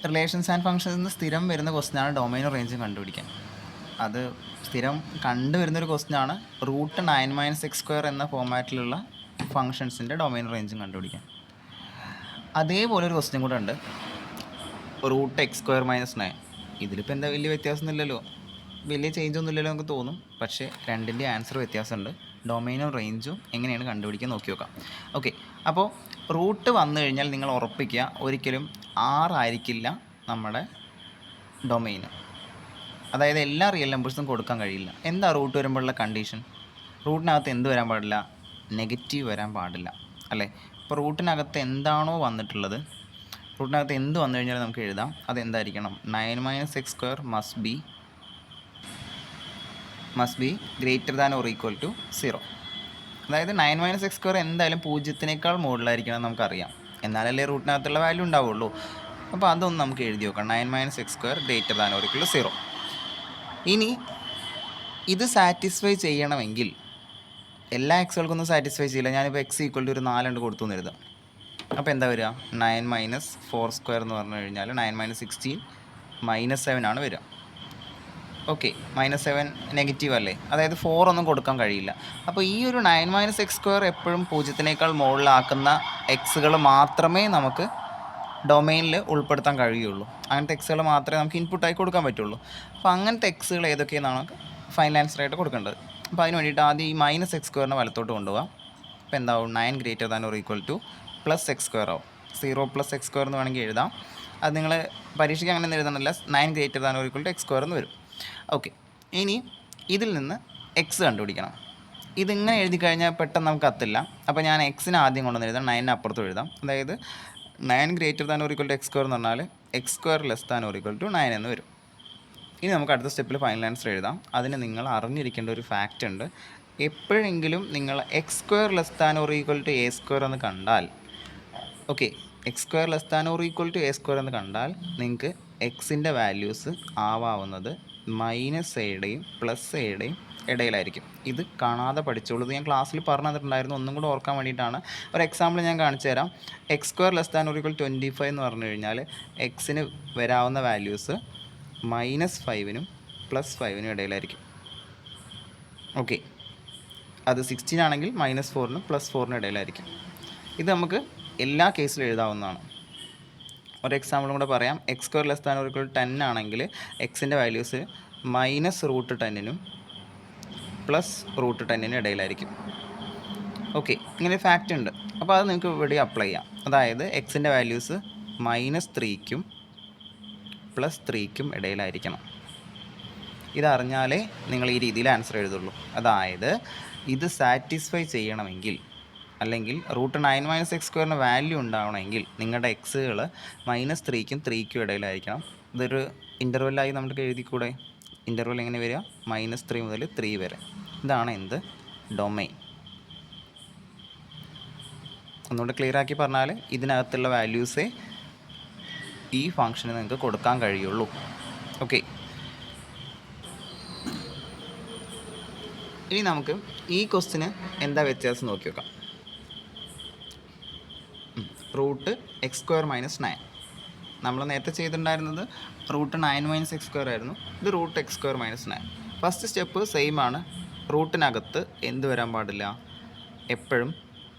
Relations and functions നിന്ന് സ്ഥിരം വരുന്ന ക്വസ്റ്റ്യനാണ് ഡൊമൈനും റേഞ്ചും കണ്ടുപിടിക്കാൻ. അത് സ്ഥിരം കണ്ടുവരുന്നൊരു ക്വസ്റ്റ്യനാണ് √9 - എന്ന ഫോമാറ്റിലുള്ള ഫങ്ഷൻസിൻ്റെ ഡൊമൈനും റേഞ്ചും കണ്ടുപിടിക്കാൻ. അതേപോലെ ഒരു ക്വസ്റ്റ്യൻ കൂടെ ഉണ്ട്, √(x²-9). ഇതിലിപ്പോൾ എന്താ വലിയ വ്യത്യാസമൊന്നുമില്ലല്ലോ, വലിയ ചേഞ്ച് ഒന്നുമില്ലല്ലോ നമുക്ക് തോന്നും. പക്ഷേ രണ്ടിൻ്റെ ആൻസർ വ്യത്യാസമുണ്ട്. ഡൊമൈനും റേഞ്ചും എങ്ങനെയാണ് കണ്ടുപിടിക്കാൻ നോക്കി നോക്കാം. ഓക്കെ, അപ്പോൾ റൂട്ട് വന്നു കഴിഞ്ഞാൽ നിങ്ങൾ ഉറപ്പിക്കുക ഒരിക്കലും ആയിരിക്കില്ല നമ്മുടെ ഡൊമൈന്. അതായത് എല്ലാ റിയൽ നമ്പേഴ്സും കൊടുക്കാൻ കഴിയില്ല. എന്താ റൂട്ട് വരുമ്പോഴുള്ള കണ്ടീഷൻ? റൂട്ടിനകത്ത് എന്ത് വരാൻ പാടില്ല? നെഗറ്റീവ് വരാൻ പാടില്ല, അല്ലേ? ഇപ്പോൾ റൂട്ടിനകത്ത് എന്താണോ വന്നിട്ടുള്ളത്, റൂട്ടിനകത്ത് എന്ത് വന്നു കഴിഞ്ഞാൽ നമുക്ക് എഴുതാം അതെന്തായിരിക്കണം? 9 - x² must be greater than or equal to 0. അതായത് 9 - x² എന്തായാലും 0-നേക്കാൾ മുകളിലായിരിക്കണം നമുക്കറിയാം, എന്നാലല്ലേ റൂട്ടിനകത്തുള്ള വാല്യൂ ഉണ്ടാവുള്ളൂ. അപ്പോൾ അതൊന്ന് നമുക്ക് എഴുതി നോക്കാം. 9 - x² greater than or equal to 0. ഇനി ഇത് സാറ്റിസ്ഫൈ ചെയ്യണമെങ്കിൽ എല്ലാ എക്സുകൾക്കൊന്നും സാറ്റിസ്ഫൈ ചെയ്യില്ല. ഞാനിപ്പോൾ x = ഒരു 4 കൊടുത്തു എന്ന് എഴുതാം. അപ്പോൾ എന്താ വരിക? 9 - 4² എന്ന് പറഞ്ഞു കഴിഞ്ഞാൽ 9 - 16 -7 ആണ് വരിക. ഓക്കെ, -7 നെഗറ്റീവ് അല്ലേ, അതായത് 4 ഒന്നും കൊടുക്കാൻ കഴിയില്ല. അപ്പോൾ ഈ ഒരു 9 - x² എപ്പോഴും 0-നേക്കാൾ മുകളിലാക്കുന്ന എക്സുകൾ മാത്രമേ നമുക്ക് ഡൊമൈനിൽ ഉൾപ്പെടുത്താൻ കഴിയുള്ളൂ. അങ്ങനത്തെ എക്സുകൾ മാത്രമേ നമുക്ക് ഇൻപുട്ടായി കൊടുക്കാൻ പറ്റുള്ളൂ. അപ്പോൾ അങ്ങനത്തെ എക്സുകൾ ഏതൊക്കെയാണ് നമുക്ക് ഫൈനൽ ആൻസറായിട്ട് കൊടുക്കേണ്ടത്. അപ്പോൾ അതിന് വേണ്ടിയിട്ട് ആദ്യം ഈ -x² വലത്തോട്ട് കൊണ്ടുപോകാം. അപ്പോൾ എന്താവും? 9 greater than or equal to +x² ആവും. 0 + x² എന്ന് വേണമെങ്കിൽ എഴുതാം. അത് നിങ്ങൾ പരീക്ഷയ്ക്ക് അങ്ങനെ എഴുതണമല്ല, 9 greater than or equal to x² എന്ന് വരും. ഓക്കെ, ഇനി ഇതിൽ നിന്ന് എക്സ് കണ്ടുപിടിക്കണം. ഇതിങ്ങനെ എഴുതി കഴിഞ്ഞാൽ പെട്ടെന്ന് നമുക്ക് കത്തില്ല. അപ്പോൾ ഞാൻ എക്സിന് ആദ്യം കൊണ്ടുവന്ന് എഴുതാം, 9 അപ്പുറത്തും എഴുതാം. അതായത് 9 greater than or equal to x² എന്ന് പറഞ്ഞാൽ x² less than or equal to 9 എന്ന് വരും. ഇനി നമുക്ക് അടുത്ത സ്റ്റെപ്പിൽ ഫൈനൽ ആൻസർ എഴുതാം. അതിന് നിങ്ങൾ അറിഞ്ഞിരിക്കേണ്ട ഒരു ഫാക്റ്റ് ഉണ്ട്. എപ്പോഴെങ്കിലും നിങ്ങൾ x² less than or equal to a² എന്ന് കണ്ടാൽ, okay, x² less than or equal to a² എന്ന് കണ്ടാൽ നിങ്ങൾക്ക് എക്സിൻ്റെ വാല്യൂസ് ആവാവുന്നത് -a-യുടെയും +a-യുടെയും ഇടയിലായിരിക്കും. ഇത് കാണാതെ പഠിച്ചോളൂ. ഇത് ഞാൻ ക്ലാസ്സിൽ പറഞ്ഞു തന്നിട്ടുണ്ടായിരുന്നു, ഒന്നും കൂടെ ഓർക്കാൻ വേണ്ടിയിട്ടാണ്. ഒരു എക്സാമ്പിൾ ഞാൻ കാണിച്ചു തരാം. x² less than or equal to 25 എന്ന് പറഞ്ഞു കഴിഞ്ഞാൽ എക്സിന് വരാവുന്ന വാല്യൂസ് -5-നും +5-നും ഇടയിലായിരിക്കും. ഓക്കെ, അത് 16 ആണെങ്കിൽ -4-നും +4-നും ഇടയിലായിരിക്കും. ഇത് നമുക്ക് എല്ലാ കേസിലും എഴുതാവുന്നതാണ്. ഒരു എക്സാമ്പിളും കൂടെ പറയാം. x² less than or equal to 10 ആണെങ്കിൽ എക്സിൻ്റെ വാല്യൂസ് -√10-നും +√10-നും ഇടയിലായിരിക്കും. ഓക്കെ, ഇങ്ങനെ ഒരു ഫാക്റ്റ് ഉണ്ട്. അപ്പോൾ അത് നിങ്ങൾക്ക് ഇവിടെ അപ്ലൈ ചെയ്യാം. അതായത് എക്സിൻ്റെ വാല്യൂസ് -3-ക്കും +3-ക്കും ഇടയിലായിരിക്കണം. ഇതറിഞ്ഞാലേ നിങ്ങൾ ഈ രീതിയിൽ ആൻസർ എഴുതുള്ളൂ. അതായത് ഇത് സാറ്റിസ്ഫൈ ചെയ്യണമെങ്കിൽ, അല്ലെങ്കിൽ √9 - x² വാല്യൂ ഉണ്ടാവണമെങ്കിൽ നിങ്ങളുടെ എക്സുകൾ -3-ക്കും 3-ക്കും ഇടയിലായിരിക്കണം. ഇതൊരു ഇൻ്റർവെല്ലായി നമുക്ക് എഴുതിക്കൂടെ? ഇൻ്റർവെൽ എങ്ങനെ വരിക? -3 മുതൽ 3 വരെ. ഇതാണ് എന്ത്? ഡൊമൈൻ. ഒന്നുകൂടെ ക്ലിയർ ആക്കി പറഞ്ഞാൽ ഇതിനകത്തുള്ള വാല്യൂസേ ഈ ഫംഗ്ഷന് നിങ്ങൾക്ക് കൊടുക്കാൻ കഴിയുള്ളൂ. ഓക്കെ, ഇനി നമുക്ക് ഈ ക്വസ്റ്റിന് എന്താ വ്യത്യാസം നോക്കി നോക്കാം. √x² - 9 നമ്മൾ നേരത്തെ ചെയ്തിട്ടുണ്ടായിരുന്നത് √9 - x² ആയിരുന്നു. ഇത് √x² - 9. ഫസ്റ്റ് സ്റ്റെപ്പ് സെയിം ആണ്. റൂട്ടിനകത്ത് എന്ത് വരാൻ പാടില്ല? എപ്പോഴും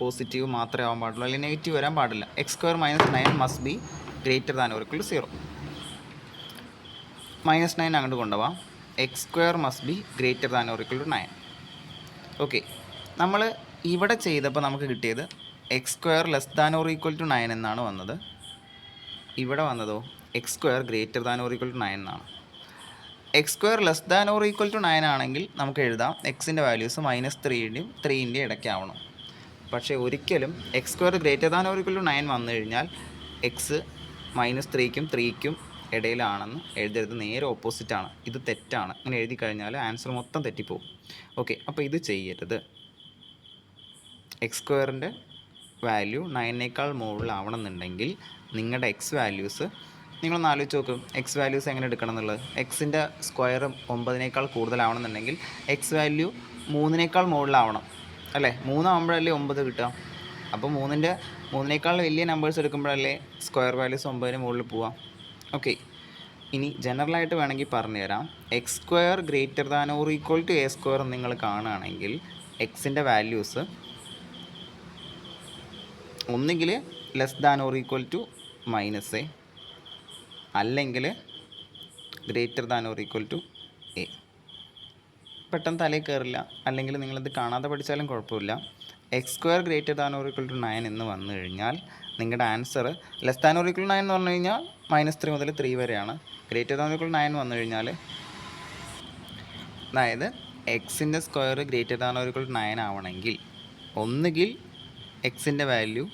പോസിറ്റീവ് മാത്രമേ ആവാൻ പാടുള്ളൂ, അല്ലെങ്കിൽ നെഗറ്റീവ് വരാൻ പാടില്ല. x² - 9 must be greater than or equal to 0. -9 അങ്ങോട്ട് കൊണ്ടുപോവാം. x² must be greater than or equal to 9. Okay, നമ്മൾ ഇവിടെ ചെയ്തപ്പോൾ നമുക്ക് കിട്ടിയത് x² less than or equal to 9 എന്നാണ് വന്നത്. ഇവിടെ വന്നതോ x² greater than or equal to 9 എന്നാണ്. x² less than or equal to 9 ആണെങ്കിൽ നമുക്ക് എഴുതാം എക്സിൻ്റെ വാല്യൂസ് -3-ൻ്റെയും 3-ൻ്റെയും ഇടയ്ക്കാവണം. പക്ഷേ ഒരിക്കലും x² greater than or equal to 9 വന്നു കഴിഞ്ഞാൽ എക്സ് -3-ക്കും 3-ക്കും ഇടയിലാണെന്ന് എഴുതരുത്. നേരെ ഓപ്പോസിറ്റാണ്. ഇത് തെറ്റാണ്. അങ്ങനെ എഴുതി കഴിഞ്ഞാൽ ആൻസർ മൊത്തം തെറ്റിപ്പോവും. ഓക്കെ, അപ്പോൾ ഇത് ചെയ്യരുത്. x² വാല്യൂ 9-നേക്കാൾ മുകളിലാവണമെന്നുണ്ടെങ്കിൽ നിങ്ങളുടെ എക്സ് വാല്യൂസ് നിങ്ങളൊന്ന് ആലോചിച്ച് നോക്കും. എക്സ് വാല്യൂസ് എങ്ങനെ എടുക്കണം എന്നുള്ളത്. എക്സിൻ്റെ സ്ക്വയർ 9-നേക്കാൾ കൂടുതലാവണമെന്നുണ്ടെങ്കിൽ എക്സ് വാല്യൂ 3-നേക്കാൾ മുകളിലാവണം, അല്ലേ? 3 ആകുമ്പോഴല്ലേ 9 കിട്ടുക. അപ്പോൾ 3-നേക്കാൾ വലിയ നമ്പേഴ്സ് എടുക്കുമ്പോഴല്ലേ സ്ക്വയർ വാല്യൂസ് 9-ന് മുകളിൽ പോവാം. ഓക്കെ, ഇനി ജനറലായിട്ട് വേണമെങ്കിൽ പറഞ്ഞുതരാം. X square greater than or equal to a square നിങ്ങൾ കാണുകയാണെങ്കിൽ എക്സിൻ്റെ വാല്യൂസ് ഒന്നുകിൽ less than or equal to minus a, അല്ലെങ്കിൽ greater than or equal to a. പെട്ടെന്ന് തലയിൽ കയറില്ല, അല്ലെങ്കിൽ നിങ്ങളിത് കാണാതെ പഠിച്ചാലും കുഴപ്പമില്ല. X square greater than or equal to 9 എന്ന് വന്നു കഴിഞ്ഞാൽ നിങ്ങളുടെ answer less than or equal 9 എന്ന് പറഞ്ഞു കഴിഞ്ഞാൽ -3 മുതൽ 3 വരെയാണ്. ഗ്രേറ്റർ ദാൻ ഓർ ഈക്വൽ 9 വന്നു കഴിഞ്ഞാൽ, അതായത് എക്സിൻ്റെ square greater than or equal 9 ആവണമെങ്കിൽ ഒന്നുകിൽ എക്സിൻ്റെ വാല്യൂ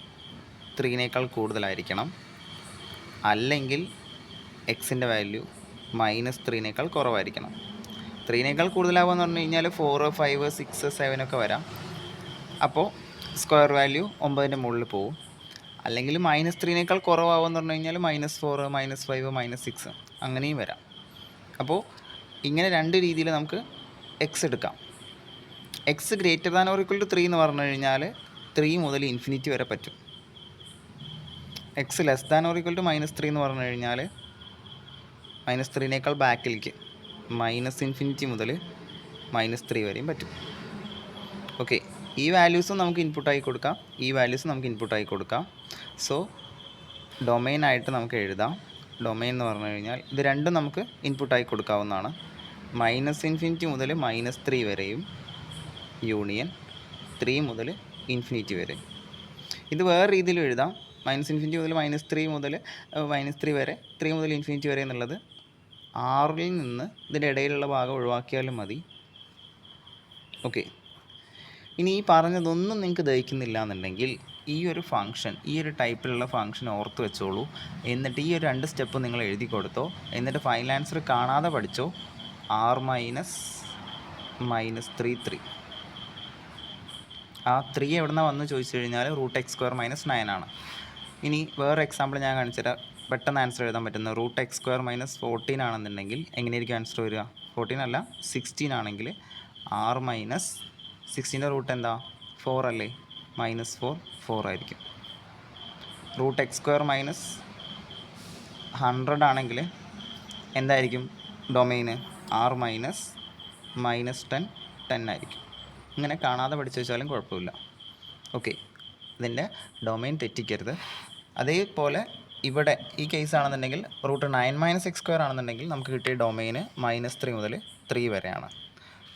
3നേക്കാൾ കൂടുതലായിരിക്കണം, അല്ലെങ്കിൽ എക്സിൻ്റെ വാല്യൂ -3നേക്കാൾ കുറവായിരിക്കണം. 3നേക്കാൾ കൂടുതലാവുകയെന്ന് പറഞ്ഞു കഴിഞ്ഞാൽ 4, 5, 6, 7 ഒക്കെ വരാം. അപ്പോൾ സ്ക്വയർ വാല്യൂ 9ൻ്റെ മുകളിൽ പോകും. അല്ലെങ്കിൽ -3നേക്കാൾ കുറവാകുമെന്ന് പറഞ്ഞു കഴിഞ്ഞാൽ -4, -5, -6 അങ്ങനെയും വരാം. അപ്പോൾ ഇങ്ങനെ രണ്ട് രീതിയിൽ നമുക്ക് എക്സ് എടുക്കാം. X greater than or equal to 3 എന്ന് പറഞ്ഞു കഴിഞ്ഞാൽ 3 മുതൽ ഇൻഫിനിറ്റി വരെ പറ്റും. X less than or equal to -3 എന്ന് പറഞ്ഞു കഴിഞ്ഞാൽ -3നേക്കാൾ ബാക്കിലേക്ക് -∞ മുതൽ -3 വരെയും പറ്റും. ഓക്കെ, ഈ വാല്യൂസും നമുക്ക് ഇൻപുട്ടായി കൊടുക്കാം, ഈ വാല്യൂസും നമുക്ക് ഇൻപുട്ടായി കൊടുക്കാം. സോ ഡൊമെയിനായിട്ട് നമുക്ക് എഴുതാം. ഡൊമെയിൻ എന്ന് പറഞ്ഞു കഴിഞ്ഞാൽ ഇത് രണ്ടും നമുക്ക് ഇൻപുട്ടായി കൊടുക്കാവുന്നതാണ്. -∞ മുതൽ -3 വരെയും യൂണിയൻ 3 മുതൽ ഇൻഫിനിറ്റി വരെ. ഇത് വേറെ രീതിയിൽ എഴുതാം. -∞ മുതൽ -3 മുതൽ -3 വരെ, 3 മുതൽ ഇൻഫിനിറ്റി വരെ എന്നുള്ളത് ആറിൽ നിന്ന് ഇതിൻ്റെ ഇടയിലുള്ള ഭാഗം ഒഴിവാക്കിയാലും മതി. ഓക്കെ, ഇനി ഈ പറഞ്ഞതൊന്നും നിങ്ങൾക്ക് ദഹിക്കുന്നില്ല എന്നുണ്ടെങ്കിൽ ഈ ഒരു ഫംഗ്ഷൻ, ഈ ഒരു ടൈപ്പിലുള്ള ഫംഗ്ഷൻ ഓർത്ത് വെച്ചോളൂ. എന്നിട്ട് ഈ ഒരു 2 സ്റ്റെപ്പ് നിങ്ങൾ എഴുതി കൊടുത്തോ. എന്നിട്ട് ഫൈനൽ ആൻസർ കാണാതെ പഠിച്ചോ. r -3 ആ 3 എവിടെ നിന്നാണ് വന്ന് ചോദിച്ചു കഴിഞ്ഞാൽ √x² - 9 ആണ്. ഇനി വേറെ എക്സാമ്പിൾ ഞാൻ കാണിച്ചുതരാം. പെട്ടെന്ന് ആൻസർ എഴുതാൻ പറ്റുന്ന √x² - 14 ആണെന്നുണ്ടെങ്കിൽ എങ്ങനെയായിരിക്കും ആൻസർ വരിക? 14 അല്ല, 16 ആണെങ്കിൽ r - 16ൻ്റെ റൂട്ട് എന്താ? 4 അല്ലേ? -4 ആയിരിക്കും. √x² - 100 ആണെങ്കിൽ എന്തായിരിക്കും ഡൊമെയിന്? r -10 ആയിരിക്കും. ഇങ്ങനെ കാണാതെ പഠിച്ചു വെച്ചാലും കുഴപ്പമില്ല. ഓക്കെ, ഇതിൻ്റെ ഡൊമെയിൻ തെറ്റിക്കരുത്. അതേപോലെ ഇവിടെ ഈ കേസ് ആണെന്നുണ്ടെങ്കിൽ √9 - x² ആണെന്നുണ്ടെങ്കിൽ നമുക്ക് കിട്ടിയ ഡൊമെയിന് -3 മുതൽ 3 വരെയാണ്.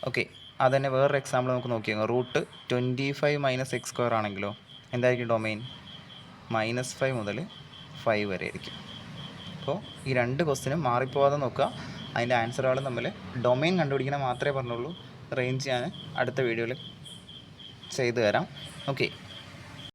ഓക്കെ, അതുതന്നെ വേറൊരു എക്സാമ്പിൾ നമുക്ക് നോക്കിയാൽ √25 - x² ആണെങ്കിലോ എന്തായിരിക്കും ഡൊമെയിൻ? -5 മുതൽ 5 വരെ ആയിരിക്കും. അപ്പോൾ ഈ 2 ക്വസ്റ്റിനും മാറിപ്പോകാതെ നോക്കുക. അതിൻ്റെ ആൻസറുകൾ തമ്മിൽ ഡൊമെയിൻ കണ്ടുപിടിക്കണം മാത്രമേ പറഞ്ഞുള്ളൂ. റേഞ്ച് ഞാൻ അടുത്ത വീഡിയോയിൽ ചെയ്തു തരാം. ഓക്കെ.